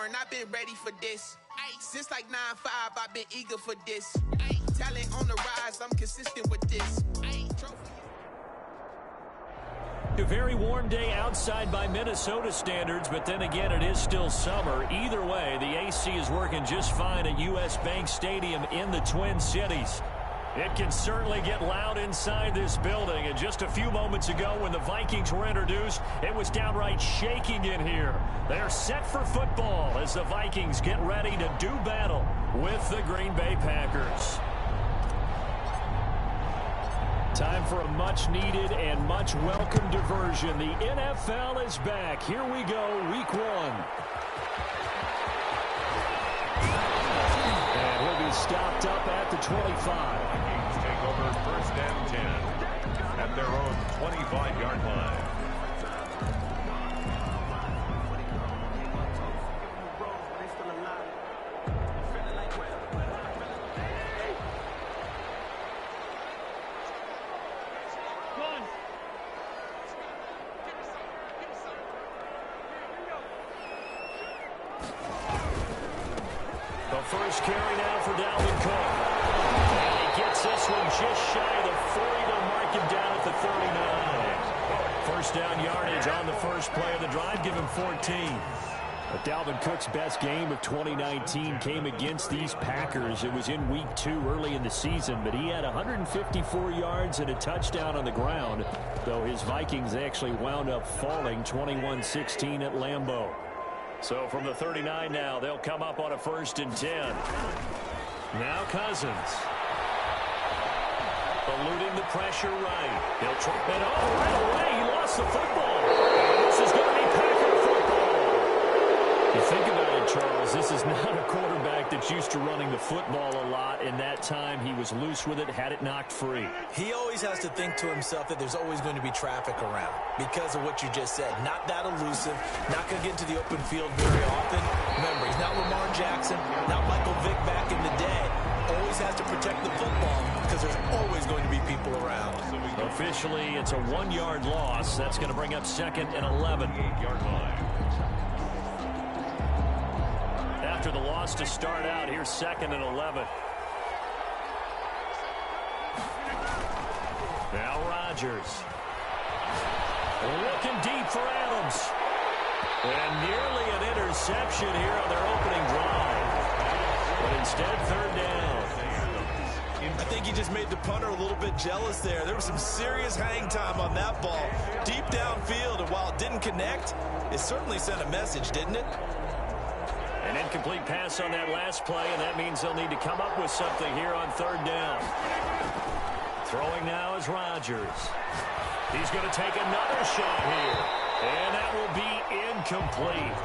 learn, I've been ready for this. Since like 9-5, I've been eager for this. Talent on the rise, I'm consistent with this. A very warm day outside by Minnesota standards, but then again, it is still summer. Either way, the AC is working just fine at U.S. Bank Stadium in the Twin Cities. It can certainly get loud inside this building, and just a few moments ago when the Vikings were introduced, it was downright shaking in here. They're set for football as the Vikings get ready to do battle with the Green Bay Packers. Time for a much-needed and much-welcome diversion. The NFL is back. Here we go, Week 1. And he'll be stopped up at the 25. Vikings take over 1st and 10 at their own 25-yard line. First carry now for Dalvin Cook. And he gets this one just shy of the 40. They'll mark him down at the 39. First down yardage on the first play of the drive. Give him 14. But Dalvin Cook's best game of 2019 came against these Packers. It was in Week 2 early in the season, but he had 154 yards and a touchdown on the ground, though his Vikings actually wound up falling 21-16 at Lambeau. So from the 39 now, they'll come up on a 1st and 10. Now Cousins. Eluding the pressure right. He'll try it. Oh, right away, he lost the football. This is going to be Packer football. You think about it, Charles, this is not a quarterback that's used to running the football a lot. In that time, he was loose with it, had it knocked free. He always has to think to himself that there's always going to be traffic around because of what you just said. Not that elusive, not going to get into the open field very often. Remember, he's not Lamar Jackson, not Michael Vick back in the day. Always has to protect the football because there's always going to be people around. Officially, it's a 1-yard loss. That's going to bring up 2nd and 11. 8-yard line. After the loss to start out, here's 2nd and 11. Now Rodgers. Looking deep for Adams. And nearly an interception here on their opening drive. But instead, 3rd down. I think he just made the punter a little bit jealous there. There was some serious hang time on that ball. Deep downfield, and while it didn't connect, it certainly sent a message, didn't it? An incomplete pass on that last play, and that means they'll need to come up with something here on 3rd down. Throwing now is Rodgers. He's going to take another shot here, and that will be incomplete.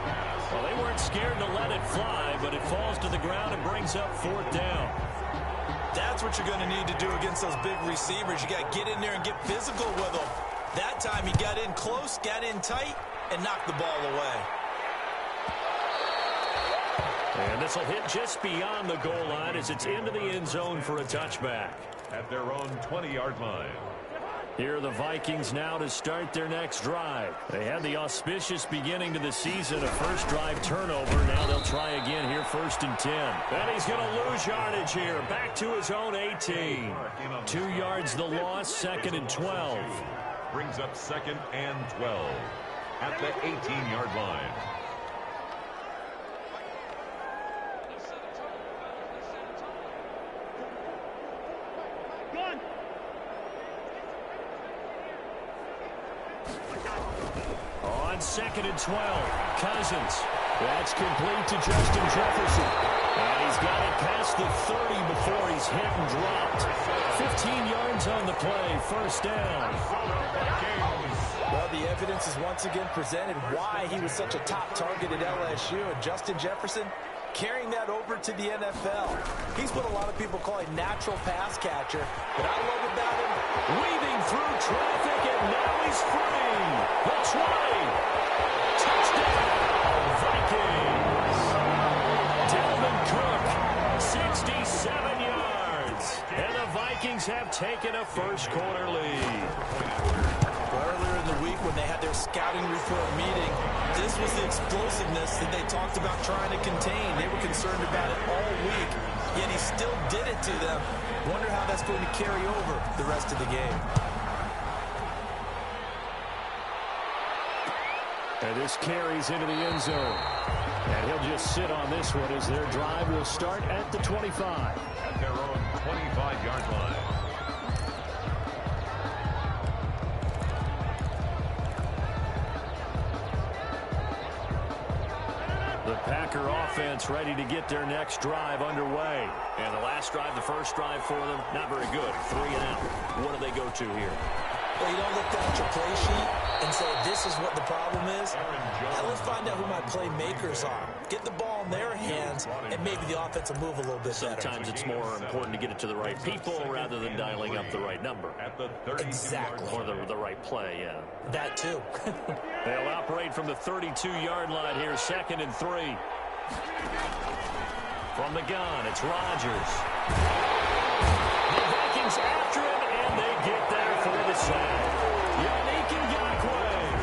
Well, they weren't scared to let it fly, but it falls to the ground and brings up 4th down. That's what you're going to need to do against those big receivers. You got to get in there and get physical with them. That time he got in close, got in tight, and knocked the ball away. And this will hit just beyond the goal line as it's into the end zone for a touchback. At their own 20-yard line. Here are the Vikings now to start their next drive. They had the auspicious beginning to the season, a first drive turnover. Now they'll try again here, 1st and 10. And he's going to lose yardage here, back to his own 18. 2 yards the loss, 2nd and 12. Brings up 2nd and 12 at the 18-yard line. On 2nd and 12, Cousins. That's complete to Justin Jefferson. And he's got it past the 30 before he's hit and dropped. 15 yards on the play, 1st down. Well, the evidence is once again presented why he was such a top target at LSU. And Justin Jefferson carrying that over to the NFL. He's what a lot of people call a natural pass catcher. But I love about him, weaving through traffic, and now he's free. The 20. Touchdown, Vikings. Dalvin Cook, 67 yards. And the Vikings have taken a first quarter lead. Well, earlier in the week when they had their scouting report meeting, this was the explosiveness that they talked about trying to contain. They were concerned about it all week, yet he still did it to them. Wonder how that's going to carry over the rest of the game. And this carries into the end zone. And he'll just sit on this one as their drive will start at the 25. At their own 25-yard line. The Packer offense ready to get their next drive underway. And the last drive, the first drive for them, not very good. 3 and out. What do they go to here? Well, you don't look down at your play sheet and say, this is what the problem is. Now let's find out who my playmakers are. Get the ball in their hands, and maybe the offense will move a little bit better. Sometimes it's more important to get it to the right people rather than dialing up the right number. Exactly. Or the right play, yeah. That too. They'll operate from the 32-yard line here, 2nd and 3. From the gun, it's Rodgers. The Vikings after him, and they get there for the sack. Yannick Ngakoue.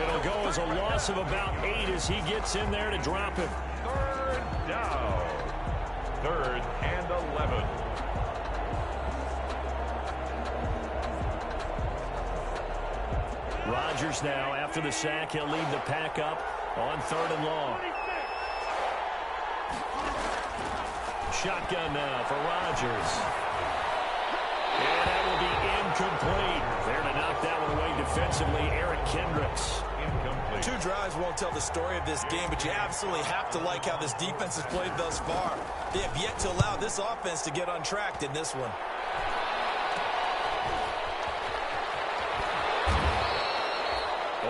It'll go as a loss of about 8 as he gets in there to drop him. 3rd down. 3rd and 11. Rodgers now, after the sack, he'll lead the pack up on 3rd and long. Shotgun now for Rodgers. And that will be incomplete. There to knock that one away defensively, Eric Kendricks. Incomplete. 2 drives won't tell the story of this game, but you absolutely have to like how this defense has played thus far. They have yet to allow this offense to get untracked in this one.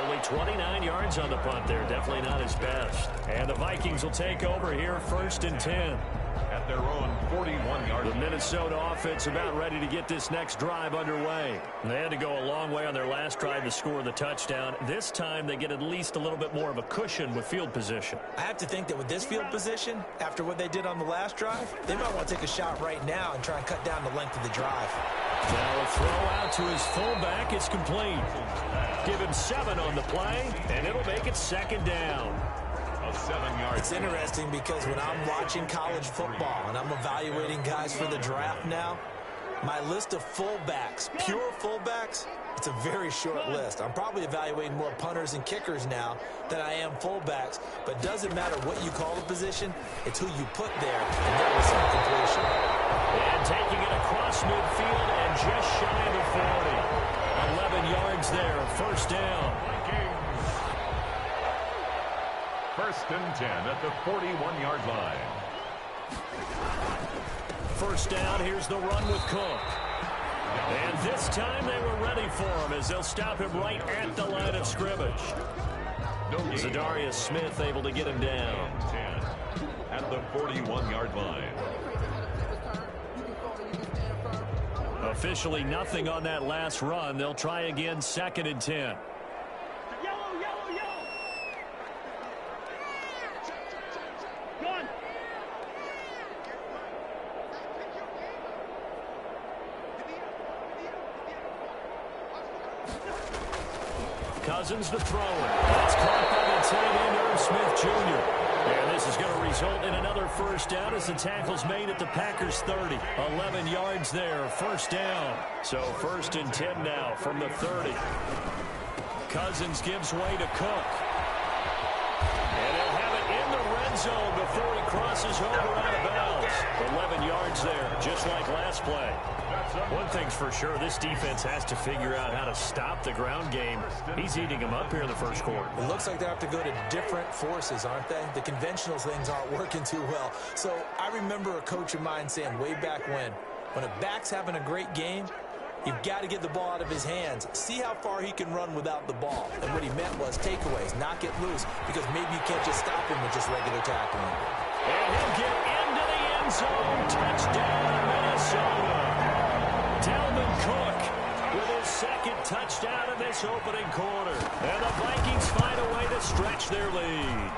Only 29 yards on the punt there. Definitely not his best. And the Vikings will take over here, 1st and 10. At their own 41-yard The line. Minnesota offense about ready to get this next drive underway. They had to go a long way on their last drive to score the touchdown. This time they get at least a little bit more of a cushion with field position. I have to think that with this field position, after what they did on the last drive, they might want to take a shot right now and try and cut down the length of the drive. Now a throw out to his fullback is complete. Give him 7 on the play, and it'll make it 2nd down. A 7-yard. It's interesting because when I'm watching college football and I'm evaluating guys for the draft now, my list of fullbacks, pure fullbacks, it's a very short list. I'm probably evaluating more punters and kickers now than I am fullbacks, but it doesn't matter what you call the position, it's who you put there, and there was some completion. And taking it across midfield and just shy of the 40. 11 yards there, 1st down. 1st and 10 at the 41-yard line. 1st down, here's the run with Cook. And this time they were ready for him as they'll stop him right at the line of scrimmage. Zadarius Smith able to get him down. 10 at the 41-yard line. Officially nothing on that last run. They'll try again, 2nd and 10. Cousins to throw it. That's caught by the tight end, Irv Smith Jr. And this is going to result in another 1st down as the tackle's made at the Packers 30. 11 yards there, 1st down. So 1st and 10 now from the 30. Cousins gives way to Cook. And he'll have it in the red zone before he crosses over out of bounds. 11 yards there, just like last play. One thing's for sure, this defense has to figure out how to stop the ground game. He's eating them up here in the 1st quarter. It looks like they have to go to different forces, aren't they? The conventional things aren't working too well. So I remember a coach of mine saying way back when a back's having a great game, you've got to get the ball out of his hands. See how far he can run without the ball. And what he meant was takeaways, not get loose, because maybe you can't just stop him with just regular tackling. And he'll get into the end zone. Touchdown, Minnesota. Dalvin Cook with his 2nd touchdown of this opening quarter. And the Vikings find a way to stretch their lead.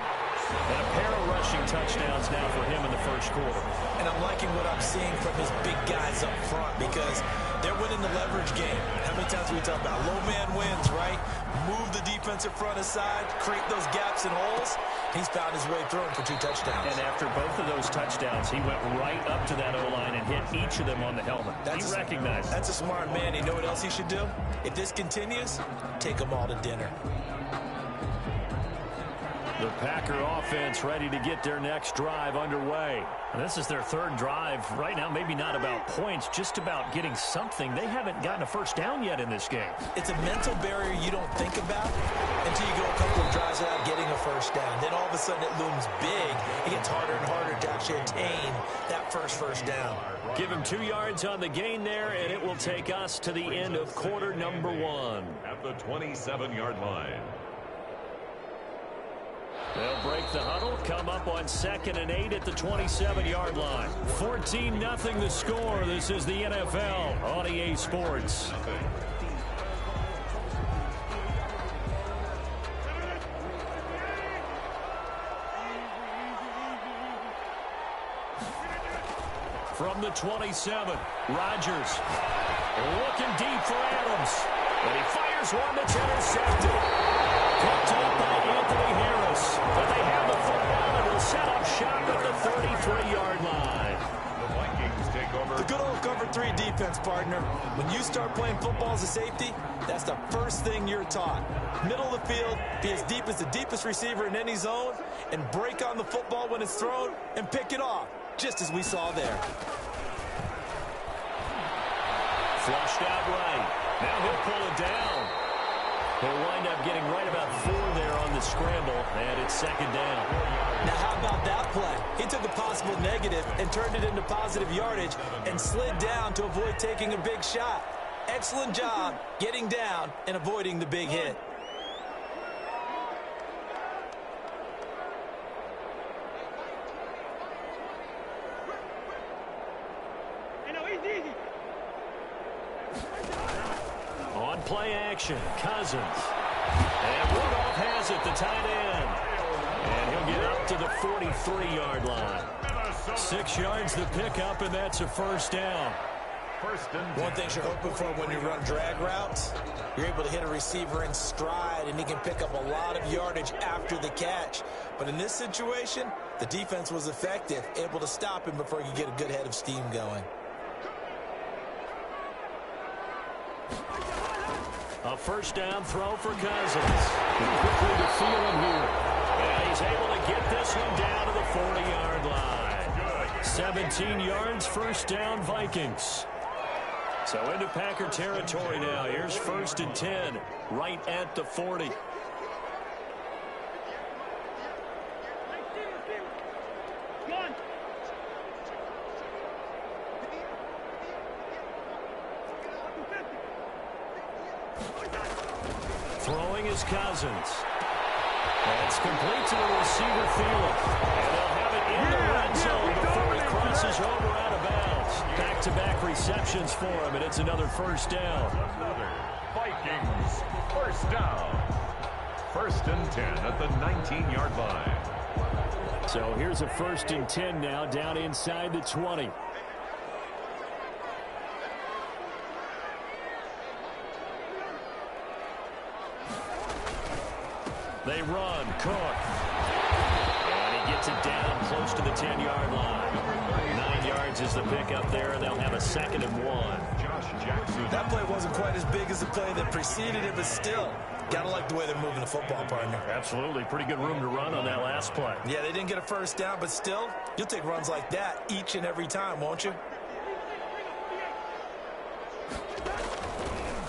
And a pair of rushing touchdowns now for him in the 1st quarter. And I'm liking what I'm seeing from his big guys up front because They're winning the leverage game. How many times do we talk about low man wins, right? Move the defensive front aside, create those gaps and holes. He's found his way through for 2 touchdowns. And after both of those touchdowns, he went right up to that O-line and hit each of them on the helmet. He recognized it. That's a smart man. You know what else he should do? If this continues, take them all to dinner. The Packer offense ready to get their next drive underway. And this is their 3rd drive. Right now, maybe not about points, just about getting something. They haven't gotten a first down yet in this game. It's a mental barrier you don't think about until you go a couple of drives without getting a first down. Then all of a sudden it looms big. It gets harder and harder to actually attain that first down. Give him 2 yards on the gain there, and it will take us to the end of quarter number 1. At the 27-yard line. They'll break the huddle, come up on 2nd and 8 at the 27-yard line. 14-0 the score. This is the NFL on EA Sports. From the 27, Rodgers looking deep for Adams. And he fires one that's intercepted. Picked up by Anthony Harris. But they have the football and will set up shop at the 33-yard line. The Vikings take over. The good old cover 3 defense, partner. When you start playing football as a safety, that's the first thing you're taught. Middle of the field, be as deep as the deepest receiver in any zone, and break on the football when it's thrown and pick it off, just as we saw there. Flushed out right. Now he'll pull it down. He'll wind up getting right about 4 there on the scramble, and it's 2nd down. Now, how about that play? He took a possible negative and turned it into positive yardage and slid down to avoid taking a big shot. Excellent job getting down and avoiding the big hit. On play action, Cousins. And Rudolph has it, the tight end. And he'll get up to the 43-yard line. 6 yards the pickup, and that's a first down. One thing you're hoping for when you run drag routes, you're able to hit a receiver in stride, and he can pick up a lot of yardage after the catch. But in this situation, the defense was effective, able to stop him before he could get a good head of steam going. A first down throw for Cousins. Quickly to feel him here. And he's able to get this one down to the 40-yard line. 17 yards, first down, Vikings. So into Packer territory now. Here's 1st and 10, right at the 40. Throwing is Cousins. That's complete to the receiver, Thielen. And they'll have it in the red zone before he crosses over out of bounds. Back-to-back receptions for him, and it's another first down. Another Vikings first down. 1st and 10 at the 19-yard line. So here's a 1st and 10 now, down inside the 20. They run, Cook. And he gets it down close to the 10-yard line. 9 yards is the pickup there, and they'll have a 2nd and 1. That play wasn't quite as big as the play that preceded it, but still, gotta like the way they're moving the football, partner. Absolutely. Pretty good room to run on that last play. Yeah, they didn't get a first down, but still, you'll take runs like that each and every time, won't you?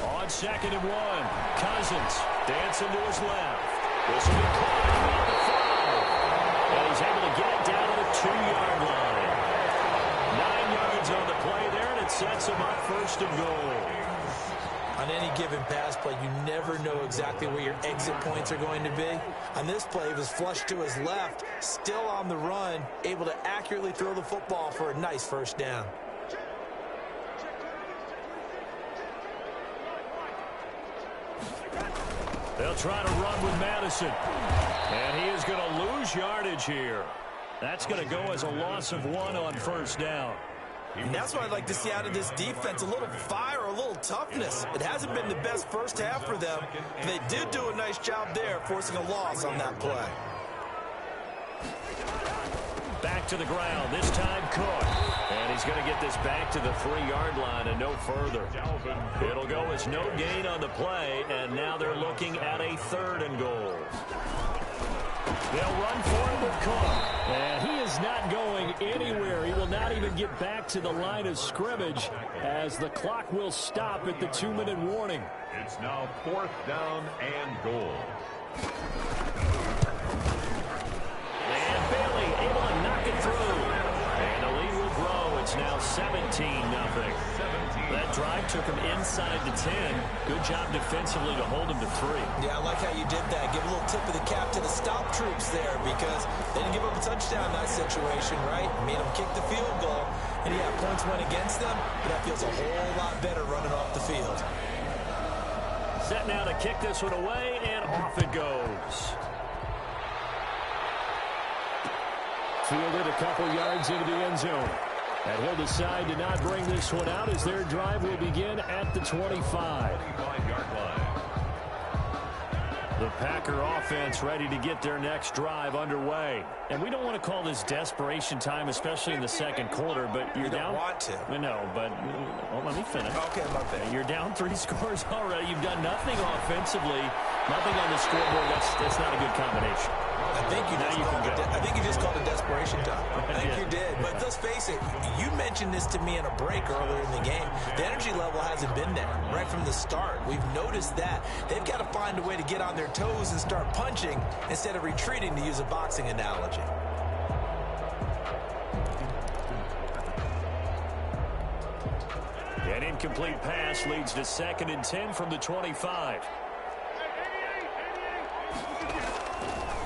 On 2nd and 1, Cousins dancing to his left. This will be caught about the 5. And he's able to get it down to the 2-yard line. 9 yards on the play there, and it sets him up 1st and goal. On any given pass play, you never know exactly where your exit points are going to be. On this play, he was flushed to his left, still on the run, able to accurately throw the football for a nice first down. They'll try to run with Madison. And he is going to lose yardage here. That's going to go as a loss of 1 on first down. And that's what I'd like to see out of this defense, a little fire, a little toughness. It hasn't been the best first half for them. They did do a nice job there, forcing a loss on that play. Back to the ground, this time Cook. And he's going to get this back to the 3-yard line and no further. It'll go as no gain on the play, and now they're looking at a 3rd and goal. They'll run for it with Cook. And he is not going anywhere. He will not even get back to the line of scrimmage as the clock will stop at the 2-minute warning. It's now 4th down and goal. And Bailey able to knock it through. And the lead will grow. It's now 17-0. That drive took him inside the 10. Good job defensively to hold him to 3. Yeah, I like how you did that. Give a little tip of the cap to the stop troops there because they didn't give up a touchdown in that situation, right? Made them kick the field goal. And yeah, points went against them, but that feels a whole lot better running off the field. Set now to kick this one away, and off it goes. Fielded a couple yards into the end zone. And he'll decide to not bring this one out as their drive will begin at the 25. 25-yard line. The Packer offense ready to get their next drive underway. And we don't want to call this desperation time, especially in the second quarter, but you're down. You don't want to. No, but well, let me finish. Okay, my bad. You're down 3 scores already. You've done nothing offensively, nothing on the scoreboard. That's not a good combination. I think you just called it desperation time. I think you did. But let's face it, you mentioned this to me in a break earlier in the game. The energy level hasn't been there right from the start. We've noticed that. They've got to find a way to get on their toes and start punching instead of retreating, to use a boxing analogy. An incomplete pass leads to 2nd and 10 from the 25.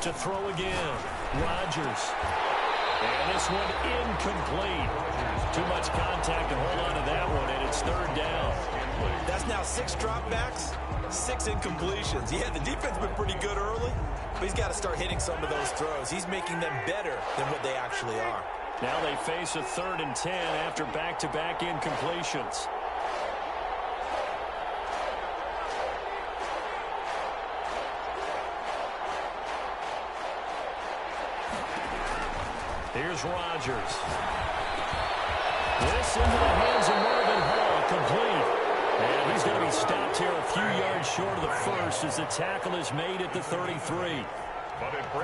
To throw again, Rodgers. And this one incomplete. Too much contact to hold on to that one, and it's 3rd down. That's now 6 dropbacks, 6 incompletions. Yeah, the defense been pretty good early, but he's got to start hitting some of those throws. He's making them better than what they actually are. Now they face a 3rd and 10 after back-to-back incompletions. Here's Rodgers. This into the hands of Marvin Hall, complete. And he's going to be stopped here a few yards short of the first as the tackle is made at the 33.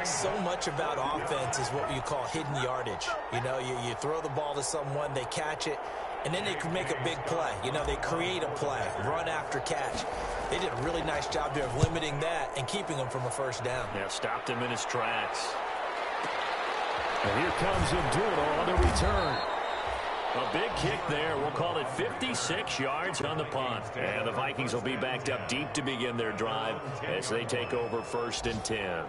So much about offense is what you call hidden yardage. You know, you throw the ball to someone, they catch it, and then they can make a big play. You know, they create a play, run after catch. They did a really nice job there of limiting that and keeping him from a first down. Yeah, stopped him in his tracks. And here comes Abdullah on the return. A big kick there. We'll call it 56 yards on the punt. And the Vikings will be backed up deep to begin their drive as they take over 1st and 10.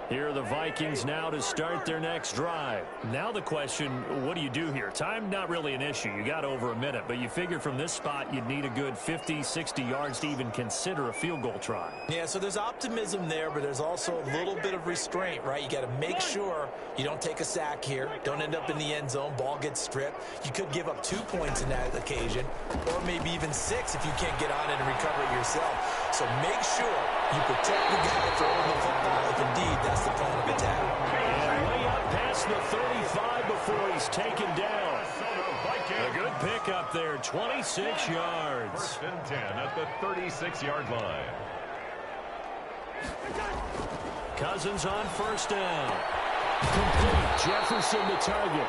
Here are the Vikings now to start their next drive. Now the question, what do you do here? Time not really an issue. You got over a minute, but you figure from this spot you'd need a good 50, 60 yards to even consider a field goal try. Yeah, so there's optimism there, but there's also a little bit of restraint, right? You got to make sure you don't take a sack here. Don't end up in the end zone. Ball gets stripped. You could give up 2 points in that occasion, or maybe even 6 if you can't get on it and recover it yourself. So make sure you protect the guy throwing the football if indeed that's the plan of attack. And way up past the 35 before he's taken down. A good pickup there, 26 yards. 1st and 10 at the 36-yard line. Cousins on 1st down. Complete. Jefferson the target.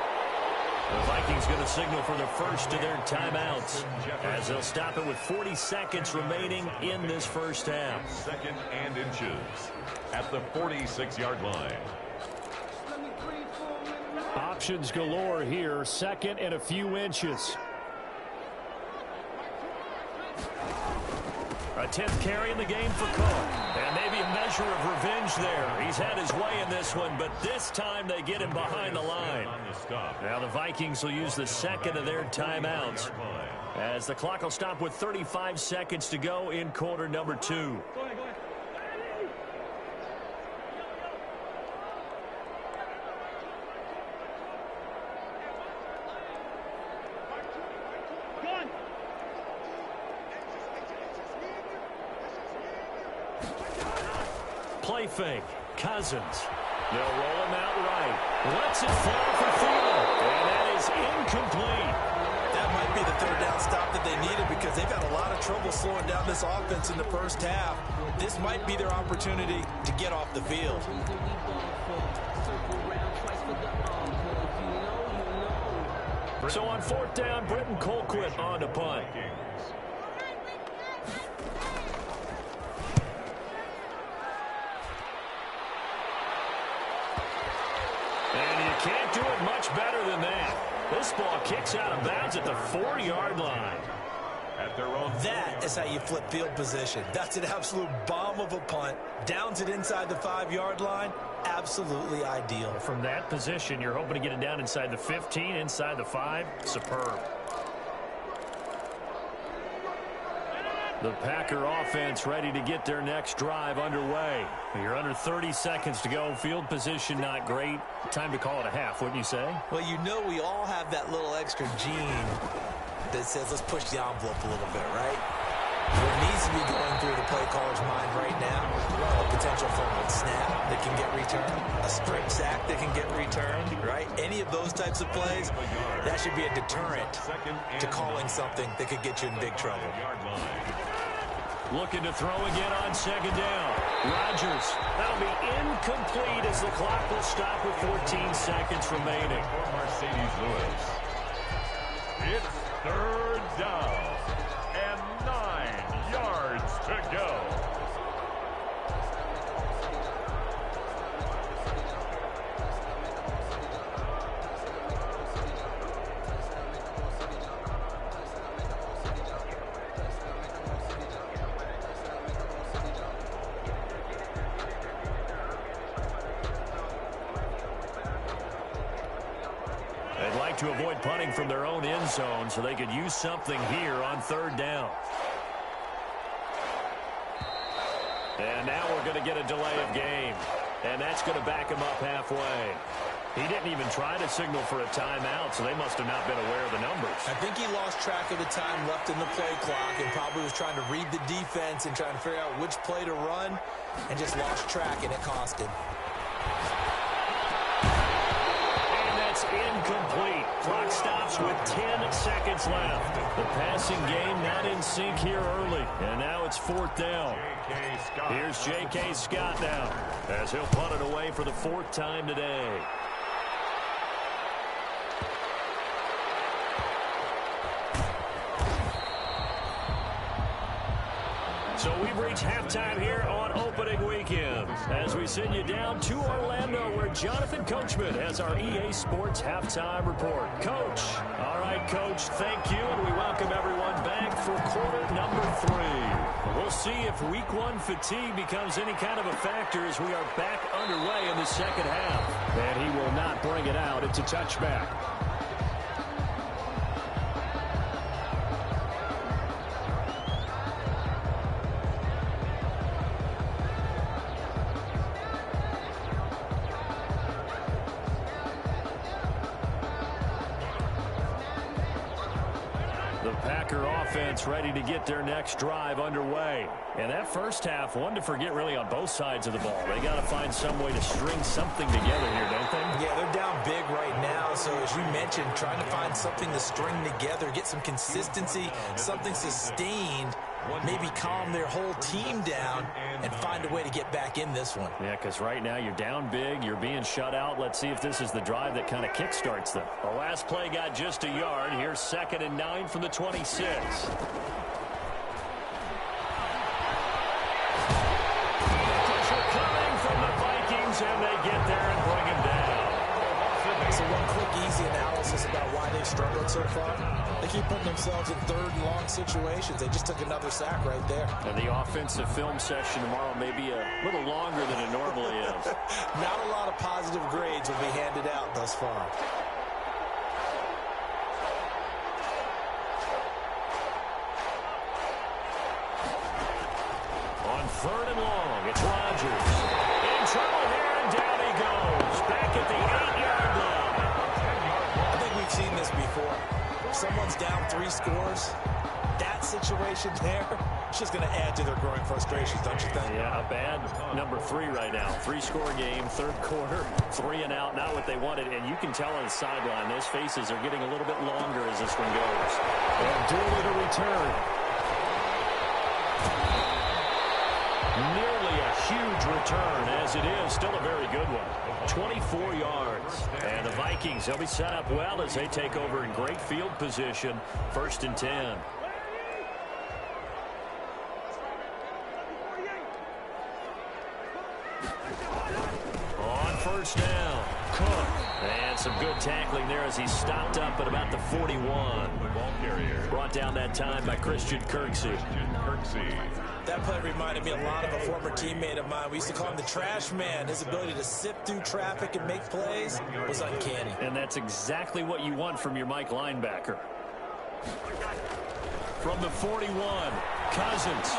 The Vikings going to signal for the first of their timeouts as they'll stop it with 40 seconds remaining in this first half. 2nd and inches at the 46-yard line. Options galore here. 2nd and a few inches. A 10th carry in the game for Cook. And maybe a measure of revenge there. He's had his way in this one, but this time they get him behind the line. Now the Vikings will use the second of their timeouts, as the clock will stop with 35 seconds to go in quarter number 2. Play fake. Cousins. They'll roll him out right. Lets it fly for Thielen. And that is incomplete. That might be the third down stop that they needed, because they've had a lot of trouble slowing down this offense in the first half. This might be their opportunity to get off the field. So on fourth down, Britton Colquitt on to punt. And you can't do it much better than that. This ball kicks out of bounds at the 4-yard line. That is how you flip field position. That's an absolute bomb of a punt. Downs it inside the 5-yard line. Absolutely ideal. From that position, you're hoping to get it down inside the 15, inside the 5. Superb. The Packer offense ready to get their next drive underway. You're under 30 seconds to go. Field position not great. Time to call it a half, wouldn't you say? Well, you know we all have that little extra gene that says let's push the envelope a little bit, right? What needs to be going through the play caller's mind right now, a potential fumbled snap that can get returned, a strip sack that can get returned, right? Any of those types of plays, that should be a deterrent to calling something that could get you in big trouble. Looking to throw again on second down. Rodgers. That'll be incomplete as the clock will stop with 14 seconds remaining. Mercedes-Lewis. It's third down and 9 yards to go. To avoid punting from their own end zone so they could use something here on third down. And now we're going to get a delay of game. And that's going to back him up halfway. He didn't even try to signal for a timeout, so they must have not been aware of the numbers. I think he lost track of the time left in the play clock and probably was trying to read the defense and trying to figure out which play to run, and just lost track, and it cost him. Incomplete. Clock stops with 10 seconds left. The passing game not in sync here early. And now it's fourth down. Here's J.K. Scott now, as he'll punt it away for the 4th time today. So we've reached halftime here on opening weekend as we send you down to Orlando, where Jonathan Coachman has our EA Sports halftime report. Coach. All right, Coach, thank you, and we welcome everyone back for quarter number 3. We'll see if week 1 fatigue becomes any kind of a factor as we are back underway in the second half. And he will not bring it out. It's a touchback. Offense ready to get their next drive underway. And that first half, one to forget really on both sides of the ball. They got to find some way to string something together here, don't they? Yeah, they're down big right now. So as you mentioned, trying to find something to string together, get some consistency, something sustained, maybe calm their whole team down and find a way to get back in this one. Yeah, because right now you're down big, you're being shut out. Let's see if this is the drive that kind of kickstarts them. The last play got just a yard. Here's 2nd and 9 from the 26. Pressure coming from the Vikings, and they get there and bring him down. So one quick, easy the analysis about why they've struggled so far? They keep putting themselves in third and long situations. They just took another sack right there. And the offensive film session tomorrow may be a little longer than it normally is. Not a lot of positive grades will be handed out thus far. On third and long, it's Rodgers. In trouble here, and down he goes. Back at the 8-yard line. I think we've seen this before. Someone's down 3 scores. That situation there, it's just going to add to their growing frustrations, don't you think? Yeah, a bad number 3 right now. 3-score game, third quarter, 3 and out, not what they wanted. And you can tell on the sideline, those faces are getting a little bit longer as this one goes. And Dooley to return. Nearly a huge return, as it is. Still a very good one. 24 yards. And the Vikings, they'll be set up well as they take over in great field position. 1st and 10. On first down, Cook. And some good tackling there as he stopped up at about the 41. Ball carrier. Brought down that time by Christian Kirksey. That play reminded me a lot of a former teammate of mine. We used to call him the trash man. His ability to sift through traffic and make plays was uncanny. And that's exactly what you want from your Mike linebacker. From the 41, Cousins.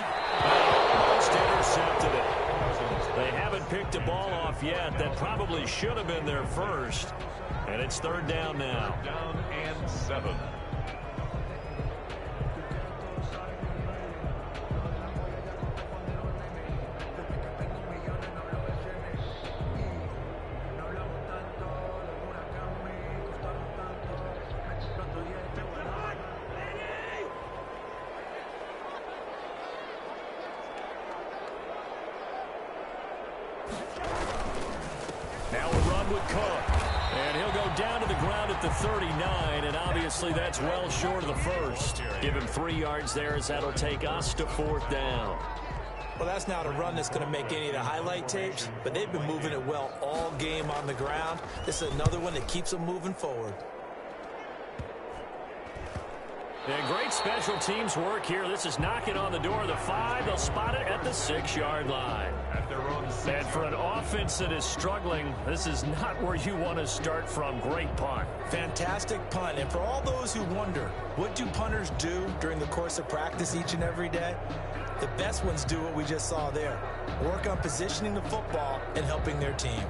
Almost intercepted it. They haven't picked a ball off yet. That probably should have been their first. And it's 3rd down now. Down and 7. Now a run with Cook. And he'll go down to the ground at the 39, and obviously that's well short of the first. Give him 3 yards there as that'll take us to 4th down. Well, that's not a run that's going to make any of the highlight tapes, but they've been moving it well all game on the ground. This is another one that keeps them moving forward. And great special teams work here. This is knocking on the door of the 5. They'll spot it at the 6-yard line. At their own 6. And for an offense that is struggling, this is not where you want to start from. Great punt. Fantastic punt. And for all those who wonder, what do punters do during the course of practice each and every day? The best ones do what we just saw there. Work on positioning the football and helping their team.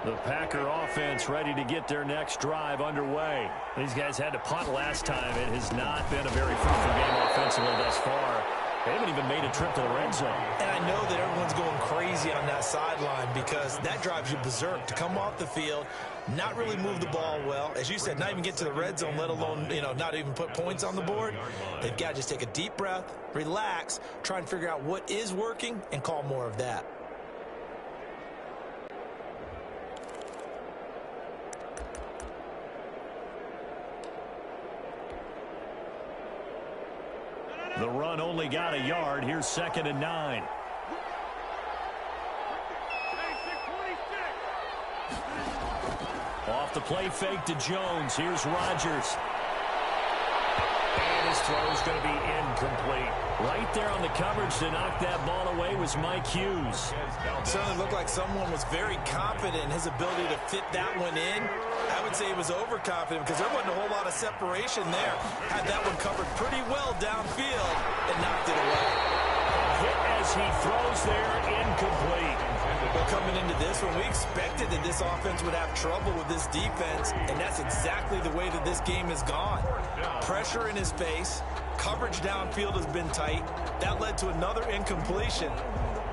The Packer offense ready to get their next drive underway. These guys had to punt last time. It has not been a very fruitful game offensively thus far. They haven't even made a trip to the red zone. And I know that everyone's going crazy on that sideline because that drives you berserk to come off the field, not really move the ball well. As you said, not even get to the red zone, let alone, not even put points on the board. They've got to just take a deep breath, relax, try and figure out what is working and call more of that. The run only got a yard. Here's 2nd and 9. Off the play fake to Jones. Here's Rodgers. And his throw is going to be incomplete. Right there on the coverage to knock that ball away was Mike Hughes. Certainly looked like someone was very confident in his ability to fit that one in. I would say he was overconfident because there wasn't a whole lot of separation there. Had that one covered pretty well downfield and knocked it away. Hit as he throws there, incomplete. Well, coming into this one, we expected that this offense would have trouble with this defense, and that's exactly the way that this game has gone. Pressure in his face, coverage downfield has been tight. That led to another incompletion.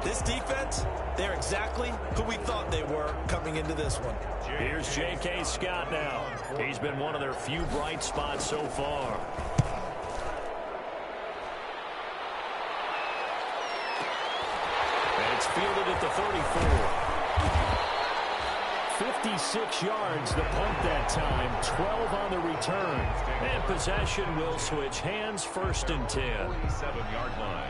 This defense, they're exactly who we thought they were coming into this one. Here's J.K. Scott now. He's been one of their few bright spots so far. And it's fielded at the 34. 56 yards, the punt that time, 12 on the return. And possession will switch hands, 1st and 10. 47-yard line.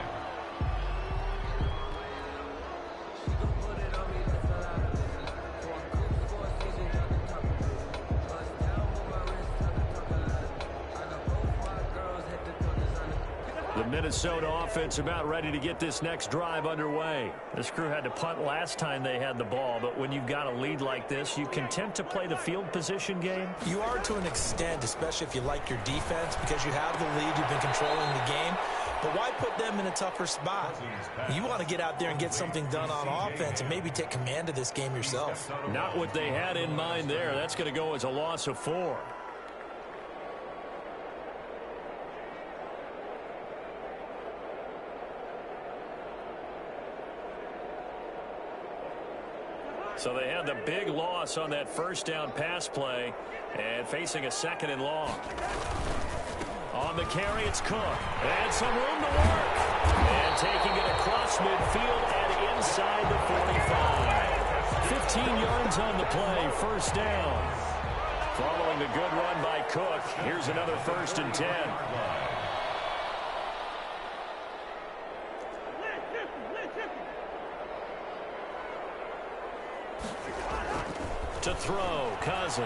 The Minnesota offense about ready to get this next drive underway. This crew had to punt last time they had the ball, but when you've got a lead like this, you content to play the field position game? You are to an extent, especially if you like your defense, because you have the lead, you've been controlling the game. But why put them in a tougher spot? You want to get out there and get something done on offense and maybe take command of this game yourself. Not what they had in mind there. That's going to go as a loss of 4. So they had the big loss on that 1st down pass play and facing a 2nd and long. On the carry, it's Cook. And some room to work. And taking it across midfield and inside the 45. 15 yards on the play, 1st down. Following the good run by Cook, here's another 1st and 10. To throw, Cousins.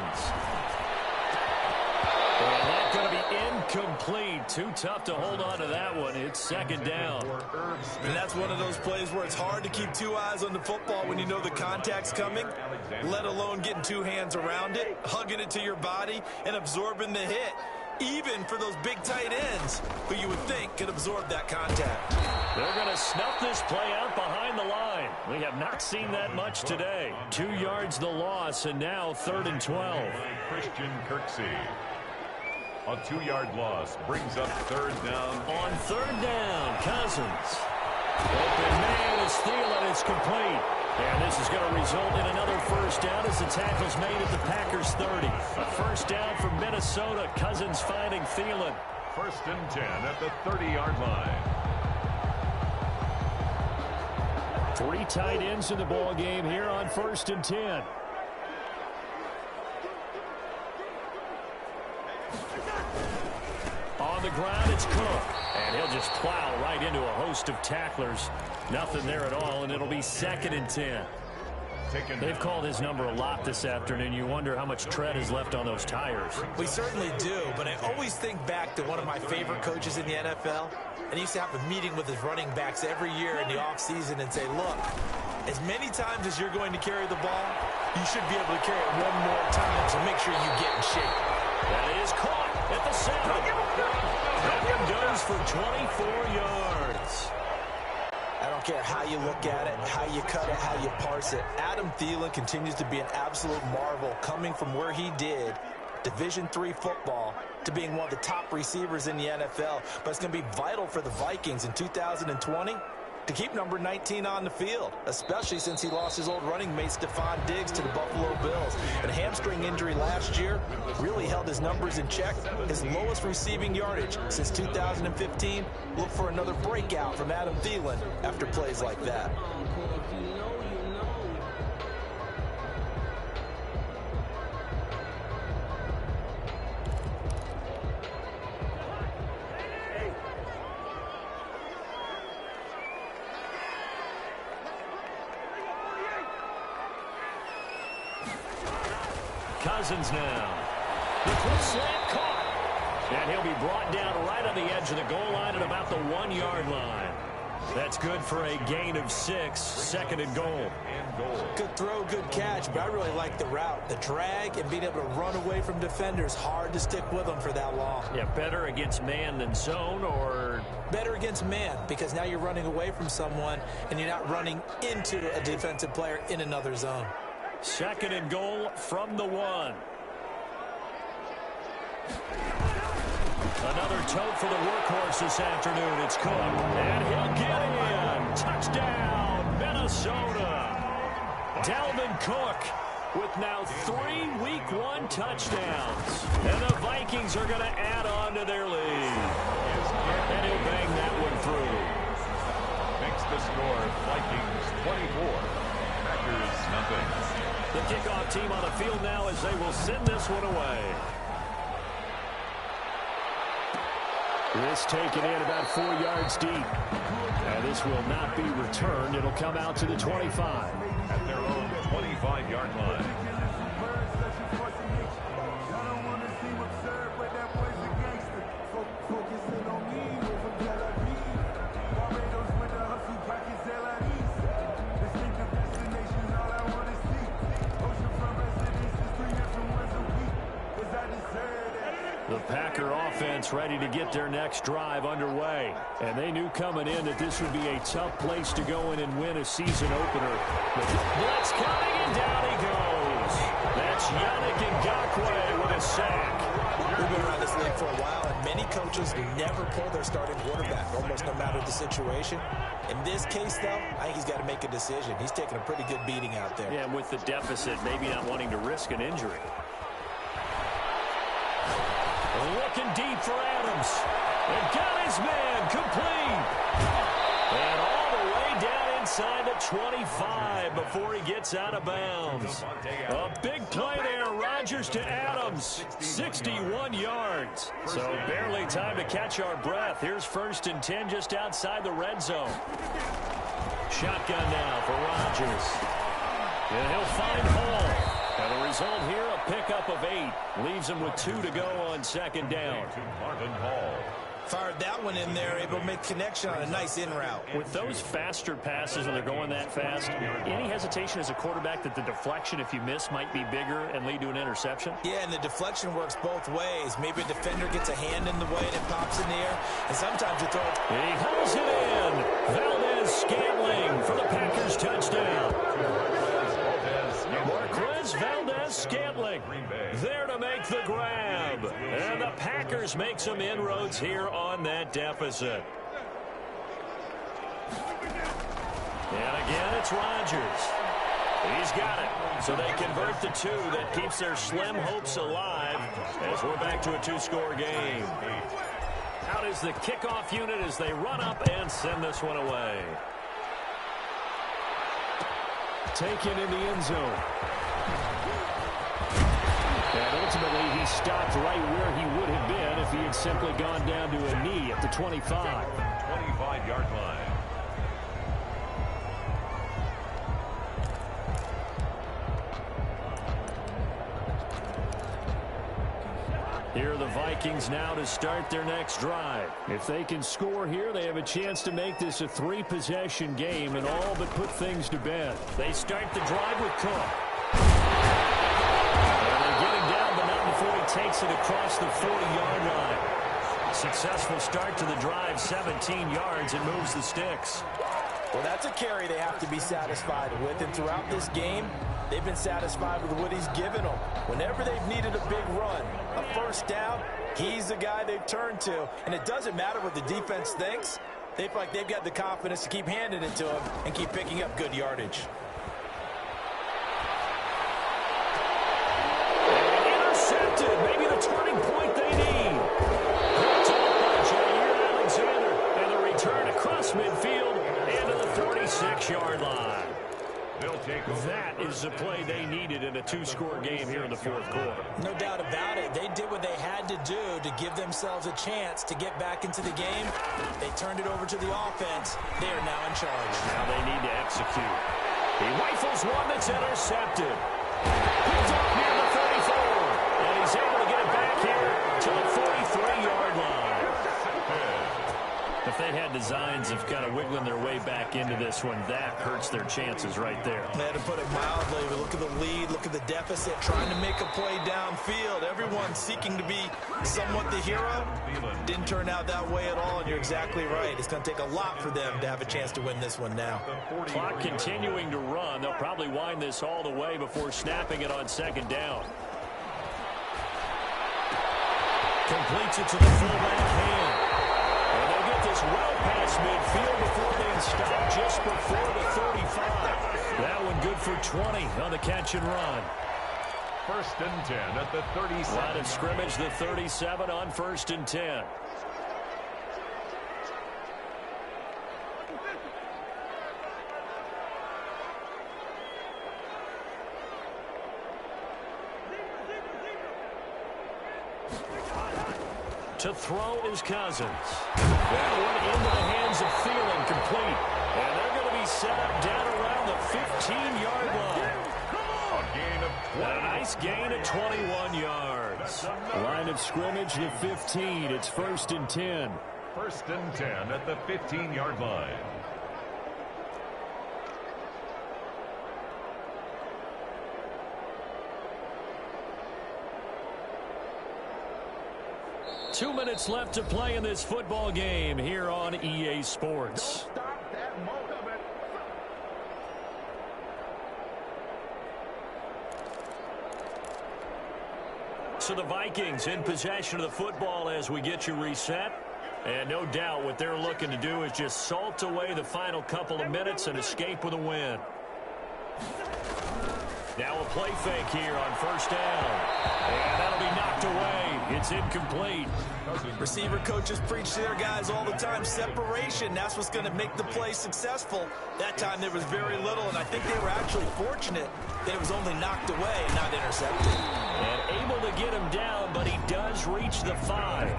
And that's going to be incomplete. Too tough to hold on to that one. It's 2nd down. And that's one of those plays where it's hard to keep 2 eyes on the football when you know the contact's coming, let alone getting 2 hands around it, hugging it to your body, and absorbing the hit. Even for those big tight ends who you would think could absorb that contact. They're going to snuff this play out behind the line. We have not seen that much today. 2 yards the loss, and now 3rd and 12. Christian Kirksey. A 2-yard loss brings up 3rd down. On 3rd down, Cousins. Open man is Thielen. It's complete. And this is going to result in another 1st down as the tackle's made at the Packers' 30. A 1st down from Minnesota. Cousins finding Thielen. 1st and 10 at the 30-yard line. 3 tight ends in the ball game here on 1st and 10. On the ground, it's Cook. And he'll just plow right into a host of tacklers. Nothing there at all, and it'll be 2nd and 10. They've called his number a lot this afternoon. You wonder how much tread is left on those tires. We certainly do, but I always think back to one of my favorite coaches in the NFL. And he used to have a meeting with his running backs every year in the offseason and say, look, as many times as you're going to carry the ball, you should be able to carry it one more time, so make sure you get in shape. That is caught at the 7. That one goes for 24 yards. I don't care how you look at it, how you cut it, how you parse it. Adam Thielen continues to be an absolute marvel, coming from where he did, Division III football, to being one of the top receivers in the NFL. But it's going to be vital for the Vikings in 2020 to keep number 19 on the field, especially since he lost his old running mate Stephon Diggs to the Buffalo Bills. And a hamstring injury last year really held his numbers in check. His lowest receiving yardage since 2015. Look for another breakout from Adam Thielen after plays like that. Cousins now. The quick slant caught. And he'll be brought down right on the edge of the goal line at about the 1-yard line. That's good for a gain of 6, 2nd and goal. Good throw, good catch, but I really like the route. The drag and being able to run away from defenders, hard to stick with them for that long. Yeah, better against man than zone, or? Better against man, because now you're running away from someone and you're not running into a defensive player in another zone. 2nd and goal from the 1. Another tote for the workhorse this afternoon. It's Cook. And he'll get in. Touchdown, Minnesota. Dalvin Cook with now 3 Week 1 touchdowns. And the Vikings are going to add on to their lead. And he'll bang that one through. Makes the score Vikings 24, Packers nothing. The kickoff team on the field now as they will send this one away. This taken in about 4 yards deep. And this will not be returned. It'll come out to the 25. At their own 25-yard line. The Packer offense ready to get their next drive underway. And they knew coming in that this would be a tough place to go in and win a season opener. Blitz coming, and down he goes. That's Yannick Ngakoue with a sack. We've been around this league for a while, and many coaches never pull their starting quarterback, almost no matter the situation. In this case, though, I think he's got to make a decision. He's taking a pretty good beating out there. Yeah, and with the deficit, maybe not wanting to risk an injury. Looking deep for Adams. And got his man complete. And all the way down inside the 25 before he gets out of bounds. A big play there. Rodgers to Adams. 61 yards. So barely time to catch our breath. Here's 1st and 10 just outside the red zone. Shotgun now for Rodgers. And he'll find Hall. And the result here, a pickup of 8. Leaves him with 2 to go on 2nd down. Fired that one in there, able to make connection on a nice in route. With those faster passes when they're going that fast, any hesitation as a quarterback that the deflection, if you miss, might be bigger and lead to an interception? Yeah, and the deflection works both ways. Maybe a defender gets a hand in the way and it pops in the air, and sometimes you throw it. He hauls it in. Valdez-Scantling for the Packers touchdown. Marquez Valdez-Scantling there to make the grab. And the Packers make some inroads here on that deficit. And again, it's Rodgers. He's got it. So they convert the 2. That keeps their slim hopes alive as we're back to a 2-score game. Out is the kickoff unit as they run up and send this one away. Taken in the end zone. And ultimately, he stopped right where he would have been if he had simply gone down to a knee at the 25. 25-yard line. Here are the Vikings now to start their next drive. If they can score here, they have a chance to make this a 3-possession game and all but put things to bed. They start the drive with Cook. And they get him down, but not before he takes it across the 40-yard line. Successful start to the drive, 17 yards, and moves the sticks. Well, that's a carry they have to be satisfied with, and throughout this game, they've been satisfied with what he's given them. Whenever they've needed a big run, a first down, he's the guy they've turned to. And it doesn't matter what the defense thinks. They feel like they've got the confidence to keep handing it to him and keep picking up good yardage. And intercepted. Maybe the turning point they need. Picked up by Jair Alexander. And the return across midfield into the 46-yard line. That is the play they needed in a 2-score game here in the 4th quarter. No doubt about it. They did what they had to do to give themselves a chance to get back into the game. They turned it over to the offense. They are now in charge. Now they need to execute. He rifles one that's intercepted. Picked up near the 34. And he's able to get it back here to the 43-yard line. If they had designs of kind of wiggling their way back into this one, that hurts their chances right there. They had to put it mildly. But look at the lead. Look at the deficit. Trying to make a play downfield. Everyone seeking to be somewhat the hero. Didn't turn out that way at all, and you're exactly right. It's going to take a lot for them to have a chance to win this one now. Clock continuing to run. They'll probably wind this all the way before snapping it on 2nd down. Completes it to the fullback hand. And they'll get this well past midfield before being stopped just before the 35. That one good for 20 on the catch and run. 1st and 10 at the 37. Line of scrimmage, the 37 on 1st and 10. To throw is Cousins. That one into the hands of Thielen, complete. And they're going to be set up down around the 15-yard line. A nice gain of 21 yards. Line of scrimmage to 15. It's 1st and 10. 1st and 10 at the 15-yard line. Two minutes left to play in this football game here on EA Sports. Don't stop that moment. So the Vikings in possession of the football as we get you reset. And no doubt what they're looking to do is just salt away the final couple of minutes and escape with a win. Now a play fake here on 1st down. And that'll be knocked away. It's incomplete. Receiver coaches preach to their guys all the time. Separation, that's what's going to make the play successful. That time there was very little, and I think they were actually fortunate that it was only knocked away and not intercepted. And able to get him down, but he does reach the 5.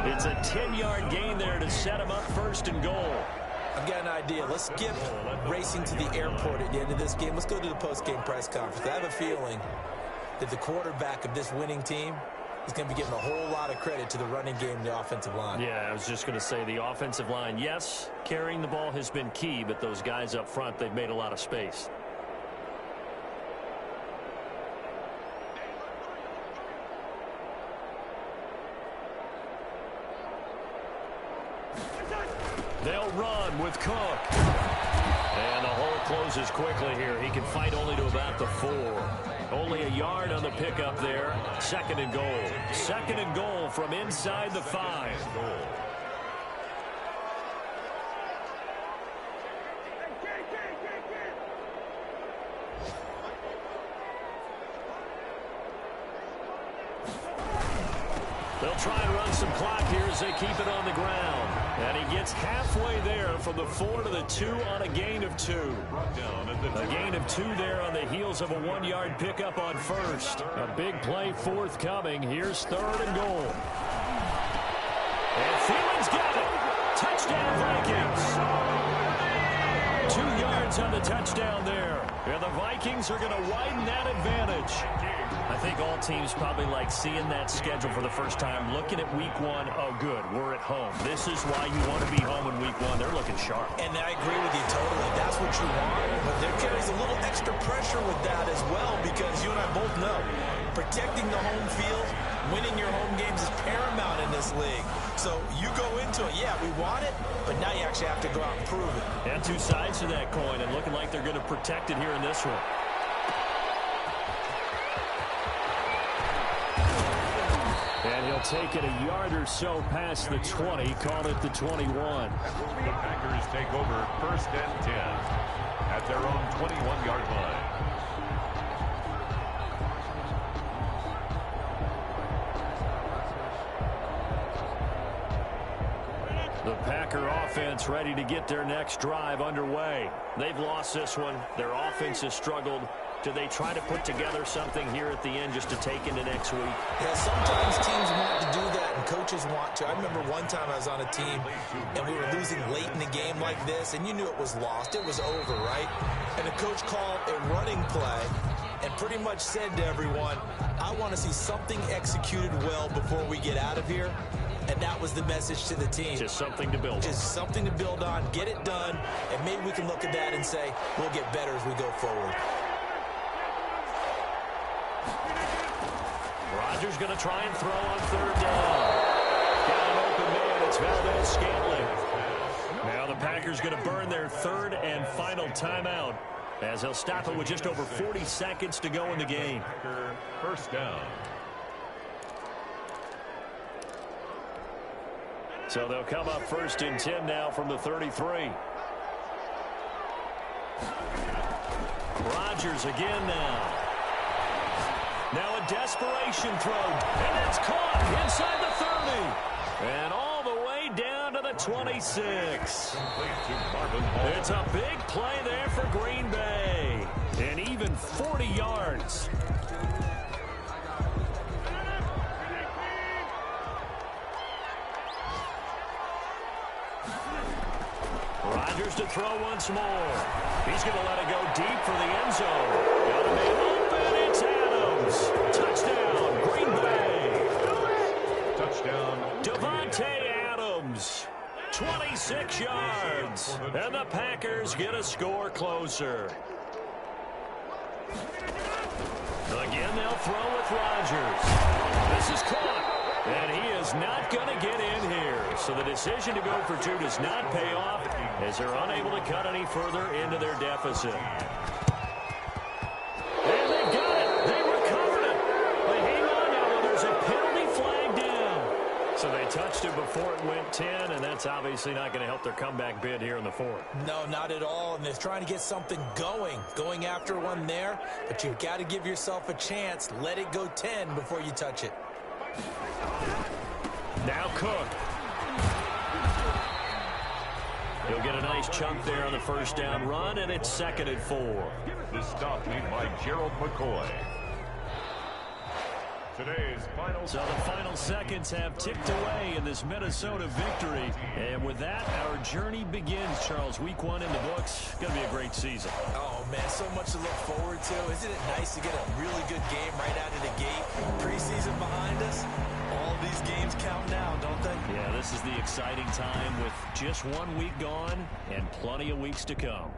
It's a 10-yard gain there to set him up 1st and goal. I've got an idea. Let's skip racing to the airport at the end of this game. Let's go to the post-game press conference. I have a feeling that the quarterback of this winning team is going to be giving a whole lot of credit to the running game and the offensive line. Yeah, I was just going to say the offensive line, yes, carrying the ball has been key, but those guys up front, they've made a lot of space. They'll run with Cook. And the hole closes quickly here. He can fight only to about the 4. Only a yard on the pickup there. 2nd and goal. 2nd and goal from inside the 5. They'll try and run some clock here as they keep it on the ground. And he gets halfway there from the 4 to the 2 on a gain of 2. A gain of 2 there on the heels of a 1-yard pickup on 1st. A big play forthcoming. Here's 3rd and goal. And Thielen's got it. Touchdown Vikings. 2 yards on the touchdown there. And the Vikings are going to widen that advantage. I think all teams probably like seeing that schedule for the first time, looking at week 1. Oh, good, we're at home. This is why you want to be home in week 1. They're looking sharp. And I agree with you totally. That's what you want. But there carries a little extra pressure with that as well, because you and I both know protecting the home field, winning your home games is paramount in this league. So you go into it, yeah, we want it, but now you actually have to go out and prove it. And 2 sides to that coin, and looking like they're going to protect it here in this one. And he'll take it a yard or so past the 20, call it the 21. The Packers take over 1st and 10 at their own 21-yard line. The Packer offense ready to get their next drive underway. They've lost this one. Their offense has struggled. Do they try to put together something here at the end just to take into next week? Yeah, sometimes teams want to do that and coaches want to. I remember one time I was on a team and we were losing late in the game like this, and you knew it was lost. It was over, right? And the coach called a running play and pretty much said to everyone, I want to see something executed well before we get out of here. And that was the message to the team. Just something to build on. Just something to build on, get it done, and maybe we can look at that and say, we'll get better as we go forward. Rodgers going to try and throw on 3rd down. Got an open man. It's Valdez-Scantling. Now the Packers going to burn their 3rd and final timeout as they'll stop it with just over 40 seconds to go in the game. 1st down. So they'll come up 1st and 10 now from the 33. Rodgers again now. Now a desperation throw, and it's caught inside the 30. And all the way down to the 26. It's a big play there for Green Bay. And even 40 yards. to throw once more. He's going to let it go deep for the end zone. Got a man open. It's Adams. Touchdown, Green Bay. Touchdown. Devontae Adams. 26 yards. And the Packers get a score closer. Again, they'll throw with Rodgers. This is caught. And he is not going to get in here. So the decision to go for two does not pay off as they're unable to cut any further into their deficit. And they got it. They recovered it. But hang on now, there's a penalty flag down. So they touched it before it went 10, and that's obviously not going to help their comeback bid here in the fourth. No, not at all, and they're trying to get something going after one there, but you've got to give yourself a chance. Let it go 10 before you touch it. Now Cook. He'll get a nice chunk there on the first down run, and it's 2nd and 4. The stop made by Gerald McCoy. Today's final. So the final seconds have ticked away in this Minnesota victory. And with that, our journey begins, Charles. Week 1 in the books. Going to be a great season. Oh, man, so much to look forward to. Isn't it nice to get a really good game right out of the gate? Preseason behind us. All these games count down, don't they? Yeah, this is the exciting time with just 1 week gone and plenty of weeks to come.